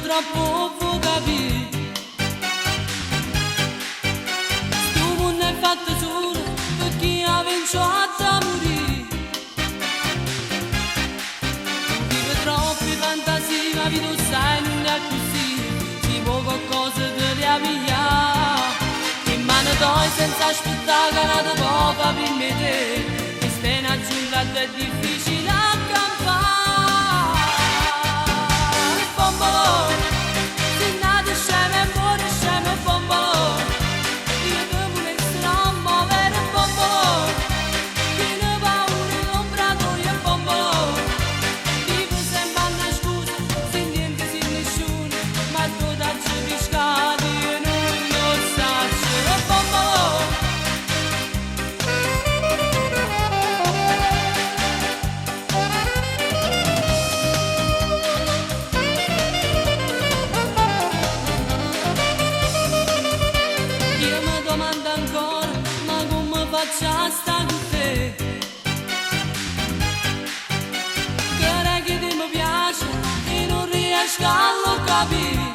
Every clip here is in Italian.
troppo può capire. Sto mondo è fatto solo per chi ha vinto a morire. Tu vivi troppi fantasie, ma vi tu sai non è così. Ci può qualcosa di riavviare. In mano doi senza aspettare che una dopo per me te. E stai in aggiunta è difficile accampare. Faccia sta con te, che ti mi piace e non riesco a lo capire.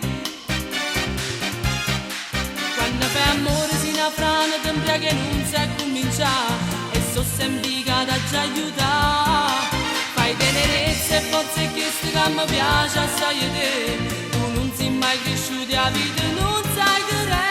Quando fai amore si innafrana tempia che non sai cominciare e so sempre che ti aiutare. Fai tenerezza e forza e questo che mi piace assai a te. Tu non sei mai cresciuto a vita, non sai che re.